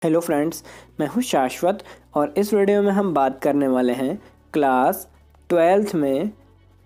Hello friends, मैं हूं शाश्वत और इस वीडियो में हम बात करने वाले हैं क्लास 12th में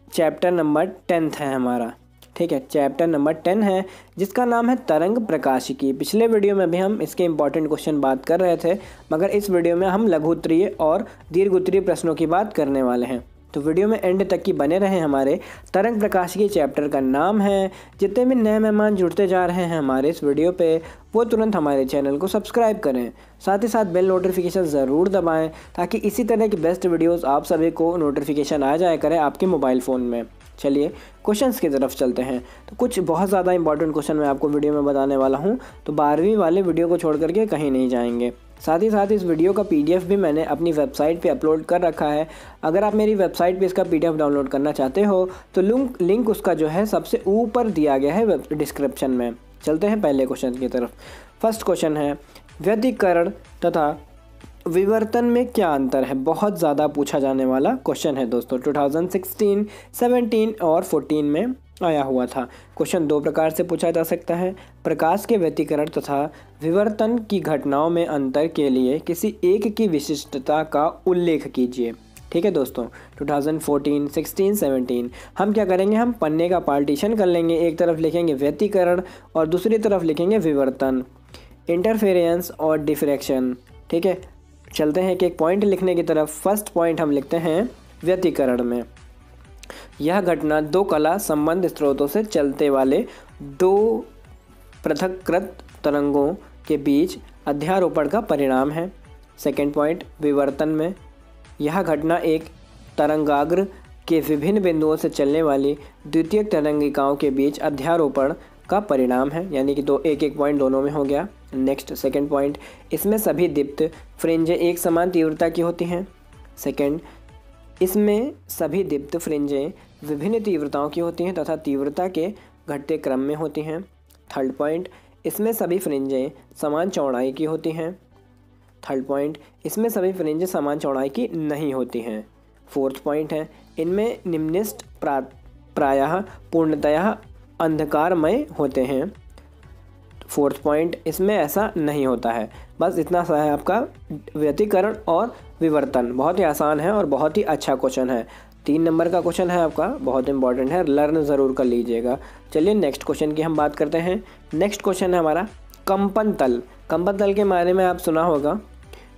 चैप्टर नंबर 10th है हमारा। ठीक है, चैप्टर नंबर 10 है जिसका नाम है तरंग प्रकाशिकी। पिछले वीडियो में भी हम इसके इम्पॉर्टेंट क्वेश्चन बात कर रहे थे, मगर इस वीडियो में हम लघु उत्तरीय और दीर्घ उत्तरीय प्रश्नों की बात करने वाले हैं। तो वीडियो में एंड तक की बने रहें। हमारे तरंग प्रकाशिकी चैप्टर का नाम है। जितने भी नए मेहमान जुड़ते जा रहे हैं हमारे इस वीडियो पे, वो तुरंत हमारे चैनल को सब्सक्राइब करें, साथ ही साथ बेल नोटिफिकेशन ज़रूर दबाएं ताकि इसी तरह की बेस्ट वीडियोस आप सभी को नोटिफिकेशन आ जाया करें आपके मोबाइल फ़ोन में। चलिए क्वेश्चंस की तरफ चलते हैं। तो कुछ बहुत ज़्यादा इंपॉर्टेंट क्वेश्चन मैं आपको वीडियो में बताने वाला हूँ, तो 12वीं वाले वीडियो को छोड़ करके कहीं नहीं जाएंगे। साथ ही साथ इस वीडियो का PDF भी मैंने अपनी वेबसाइट पे अपलोड कर रखा है। अगर आप मेरी वेबसाइट पे इसका PDF डाउनलोड करना चाहते हो तो लिंक उसका जो है सबसे ऊपर दिया गया है डिस्क्रिप्शन में। चलते हैं पहले क्वेश्चन की तरफ। फर्स्ट क्वेश्चन है, व्यतिकरण तथा विवर्तन में क्या अंतर है? बहुत ज़्यादा पूछा जाने वाला क्वेश्चन है दोस्तों। 2016, 17 और 14 में आया हुआ था। क्वेश्चन दो प्रकार से पूछा जा सकता है। प्रकाश के व्यतिकरण तथा विवर्तन की घटनाओं में अंतर के लिए किसी एक की विशिष्टता का उल्लेख कीजिए। ठीक है दोस्तों, 2014, 16, 17 हम क्या करेंगे, हम पन्ने का पार्टीशन कर लेंगे। एक तरफ लिखेंगे व्यतिकरण और दूसरी तरफ लिखेंगे विवर्तन, इंटरफेरेंस और डिफ्रैक्शन। ठीक है, चलते हैं एक पॉइंट लिखने की तरफ। फर्स्ट पॉइंट हम लिखते हैं व्यतिकरण में। यह घटना दो कला संबंध स्रोतों से चलते वाले दो पृथक्कृत तरंगों के बीच अध्यारोपण का परिणाम है। सेकेंड पॉइंट, विवर्तन में यह घटना एक तरंगाग्र के विभिन्न बिंदुओं से चलने वाली द्वितीयक तरंगिकाओं के बीच अध्यारोपण का परिणाम है। यानी कि एक पॉइंट दोनों में हो गया। नेक्स्ट सेकेंड पॉइंट, इसमें सभी दीप्त फ्रिंजें एक समान तीव्रता की होती हैं। सेकेंड, इसमें सभी दीप्त फ्रिंजें विभिन्न तीव्रताओं की होती हैं तथा तीव्रता के घटते क्रम में होती हैं। थर्ड पॉइंट, इसमें सभी फ्रिंजें समान चौड़ाई की होती हैं। थर्ड पॉइंट, इसमें सभी फ्रिंजें समान चौड़ाई की नहीं होती हैं। फोर्थ पॉइंट है, इनमें निम्नलिखित प्रायः पूर्णतया अंधकारमय होते हैं। फोर्थ पॉइंट, इसमें ऐसा नहीं होता है। बस इतना सा है आपका व्यतिकरण और विवर्तन। बहुत ही आसान है और बहुत ही अच्छा क्वेश्चन है। 3 नंबर का क्वेश्चन है आपका, बहुत इंपॉर्टेंट है, लर्न ज़रूर कर लीजिएगा। चलिए नेक्स्ट क्वेश्चन की हम बात करते हैं। नेक्स्ट क्वेश्चन है हमारा कंपन तल। कंपन तल के बारे में आप सुना होगा।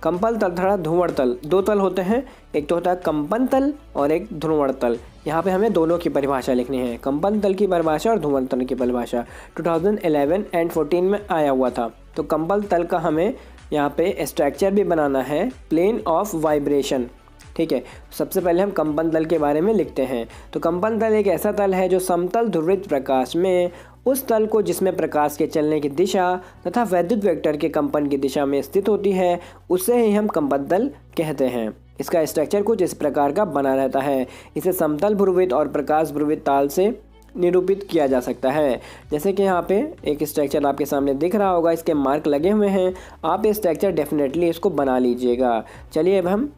कंपन तल तथा ध्रुवण तल, दो तल होते हैं, एक तो होता है कंपन तल और एक ध्रुवण तल। यहाँ पे हमें दोनों की परिभाषा लिखनी है, कंपन तल की परिभाषा और ध्रुवण तल की परिभाषा। 2011 एंड 14 में आया हुआ था। तो कंपन तल का हमें यहाँ पे स्ट्रक्चर भी बनाना है, प्लेन ऑफ वाइब्रेशन। ठीक है, सबसे पहले हम कंपन तल के बारे में लिखते हैं। तो कंपन तल एक ऐसा तल है जो समतल ध्रुवित प्रकाश में उस तल को जिसमें प्रकाश के चलने की दिशा तथा वैद्युत वेक्टर के कंपन की दिशा में स्थित होती है, उसे ही हम कंपन तल कहते हैं। इसका स्ट्रक्चर कुछ इस प्रकार का बना रहता है। इसे समतल ध्रुवित और प्रकाश ध्रुवित ताल से निरूपित किया जा सकता है। जैसे कि यहाँ पे एक स्ट्रक्चर आपके सामने दिख रहा होगा, इसके मार्क लगे हुए हैं। आप ये स्ट्रक्चर डेफिनेटली इसको बना लीजिएगा। चलिए अब हम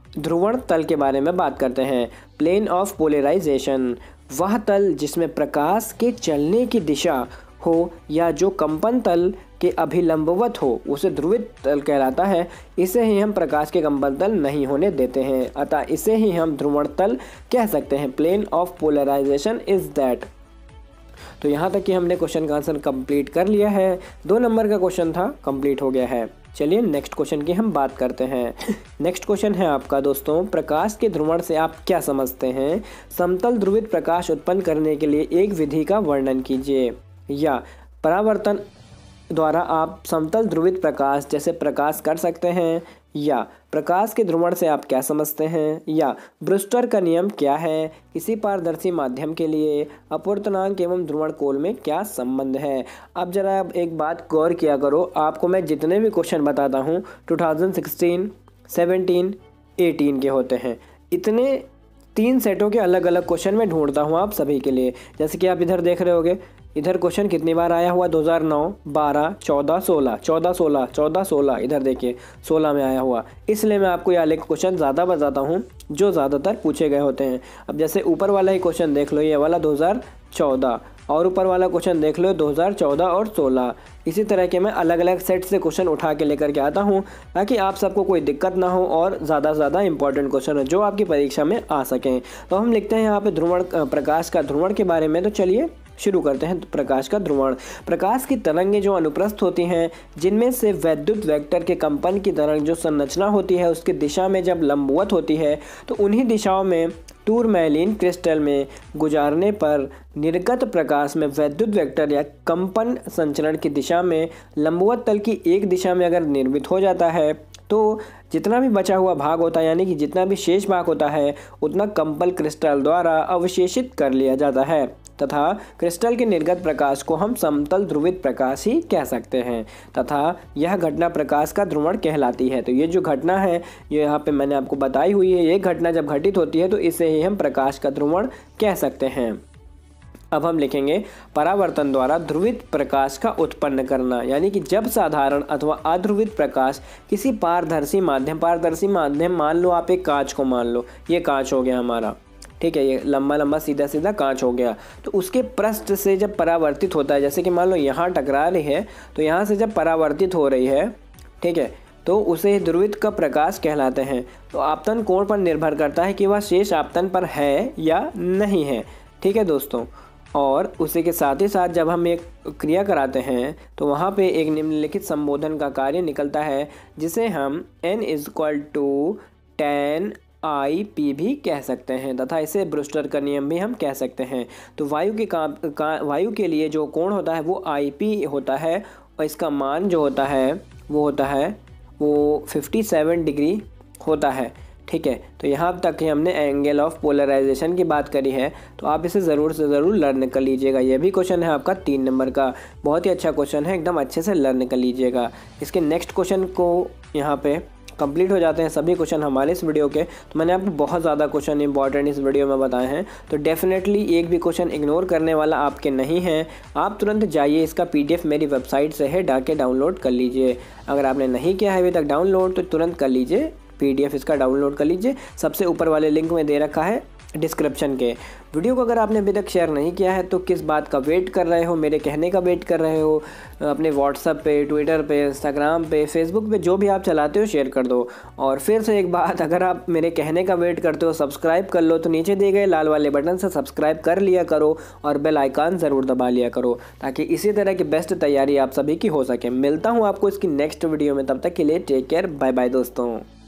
ध्रुवण तल के बारे में बात करते हैं। प्लेन ऑफ पोलराइजेशन, वह तल जिसमें प्रकाश के चलने की दिशा हो या जो कंपन तल के अभिलंबवत हो, उसे ध्रुवित तल कहलाता है। इसे ही हम प्रकाश के कंपन तल नहीं होने देते हैं, अतः इसे ही हम ध्रुवण तल कह सकते हैं। Plane of polarization is that. तो यहाँ तक कि हमने क्वेश्चन का आंसर कंप्लीट कर लिया है। 2 नंबर का क्वेश्चन था, कंप्लीट हो गया है। चलिए नेक्स्ट क्वेश्चन की हम बात करते हैं। नेक्स्ट क्वेश्चन है आपका दोस्तों, प्रकाश के ध्रुवण से आप क्या समझते हैं? समतल ध्रुवित प्रकाश उत्पन्न करने के लिए एक विधि का वर्णन कीजिए। या परावर्तन द्वारा आप समतल ध्रुवित प्रकाश जैसे प्रकाश कर सकते हैं। या प्रकाश के ध्रुवण से आप क्या समझते हैं? या ब्रूस्टर का नियम क्या है? किसी पारदर्शी माध्यम के लिए अपवर्तनांक एवं ध्रुवण कोण में क्या संबंध है? अब जरा एक बात गौर किया करो। आपको मैं जितने भी क्वेश्चन बताता हूँ 2016, 17, 18 के होते हैं। इतने 3 सेटों के अलग अलग क्वेश्चन मैं ढूंढता हूँ आप सभी के लिए। जैसे कि आप इधर देख रहे होगे, इधर क्वेश्चन कितनी बार आया हुआ? 2009, 12, 14, 16, 14, 16, 14, 16, इधर देखिए 16 में आया हुआ। इसलिए मैं आपको ये वाले क्वेश्चन ज़्यादा बताता हूँ जो ज़्यादातर पूछे गए होते हैं। अब जैसे ऊपर वाला ही क्वेश्चन देख लो, ये वाला 2014 और ऊपर वाला क्वेश्चन देख लो 2014 और 16। इसी तरह के मैं अलग अलग सेट से क्वेश्चन उठा के लेकर के आता हूँ ताकि आप सबको कोई दिक्कत ना हो और ज़्यादा से ज़्यादा इंपॉर्टेंट क्वेश्चन हो जो आपकी परीक्षा में आ सकें। तो हम लिखते हैं यहाँ पे ध्रुवण, प्रकाश का ध्रुवण के बारे में। तो चलिए शुरू करते हैं। प्रकाश का ध्रुवण। प्रकाश की तरंगें जो अनुप्रस्थ होती हैं, जिनमें से वैद्युत वेक्टर के कंपन की तरंग जो संरचना होती है उसकी दिशा में जब लंबवत होती है तो उन्हीं दिशाओं में टूरमैलीन क्रिस्टल में गुजारने पर निर्गत प्रकाश में वैद्युत वेक्टर या कंपन संचरण की दिशा में लंबवत तल की एक दिशा में अगर निर्मित हो जाता है तो जितना भी बचा हुआ भाग होता है, यानी कि जितना भी शेष भाग होता है, उतना कंपन क्रिस्टल द्वारा अवशेषित कर लिया जाता है तथा क्रिस्टल के निर्गत प्रकाश को हम समतल ध्रुवित प्रकाश ही कह सकते हैं तथा यह घटना प्रकाश का ध्रुवण कहलाती है। तो ये जो घटना है ये यहाँ पे मैंने आपको बताई हुई है। ये घटना जब घटित होती है तो इसे ही हम प्रकाश का ध्रुवण कह सकते हैं। अब हम लिखेंगे परावर्तन द्वारा ध्रुवित प्रकाश का उत्पन्न करना, यानी कि जब साधारण अथवा अध्रुवित प्रकाश किसी पारदर्शी माध्यम मान लो आप एक कांच को मान लो, ये कांच हो गया हमारा, ठीक है, ये लंबा लंबा सीधा सीधा कांच हो गया। तो उसके पृष्ठ से जब परावर्तित होता है, जैसे कि मान लो यहाँ टकरा रही है तो यहाँ से जब परावर्तित हो रही है, ठीक है, तो उसे ध्रुवित का प्रकाश कहलाते हैं। तो आपतन कोण पर निर्भर करता है कि वह शेष आपतन पर है या नहीं है, ठीक है दोस्तों। और उसी के साथ ही साथ जब हम एक क्रिया कराते हैं तो वहाँ पे एक निम्नलिखित संबोधन का कार्य निकलता है जिसे हम n=tan IP भी कह सकते हैं तथा इसे ब्रूस्टर का नियम भी हम कह सकते हैं। तो वायु के लिए जो कोण होता है वो IP होता है और इसका मान जो होता है वो 57 डिग्री होता है, ठीक है। तो यहाँ तक ही हमने एंगल ऑफ पोलराइजेशन की बात करी है, तो आप इसे ज़रूर से ज़रूर लर्न कर लीजिएगा। यह भी क्वेश्चन है आपका 3 नंबर का, बहुत ही अच्छा क्वेश्चन है, एकदम अच्छे से लर्न कर लीजिएगा। इसके नेक्स्ट क्वेश्चन को यहाँ पे कंप्लीट हो जाते हैं सभी क्वेश्चन हमारे इस वीडियो के। तो मैंने आपको बहुत ज़्यादा क्वेश्चन इंपॉर्टेंट इस वीडियो में बताए हैं, तो डेफिनेटली एक भी क्वेश्चन इग्नोर करने वाला आपके नहीं है। आप तुरंत जाइए, इसका PDF मेरी वेबसाइट से है, जाके डाउनलोड कर लीजिए। अगर आपने नहीं किया है अभी तक डाउनलोड तो तुरंत कर लीजिए, PDF इसका डाउनलोड कर लीजिए। सबसे ऊपर वाले लिंक में दे रखा है डिस्क्रिप्शन के। वीडियो को अगर आपने अभी तक शेयर नहीं किया है तो किस बात का वेट कर रहे हो, मेरे कहने का वेट कर रहे हो? अपने व्हाट्सएप पे, ट्विटर पे, इंस्टाग्राम पे, फेसबुक पे जो भी आप चलाते हो शेयर कर दो। और फिर से एक बात, अगर आप मेरे कहने का वेट करते हो सब्सक्राइब कर लो, तो नीचे दिए गए लाल वाले बटन से सब्सक्राइब कर लिया करो और बेल आइकन ज़रूर दबा लिया करो ताकि इसी तरह की बेस्ट तैयारी आप सभी की हो सके। मिलता हूँ आपको इसकी नेक्स्ट वीडियो में, तब तक के लिए टेक केयर, बाय बाय दोस्तों।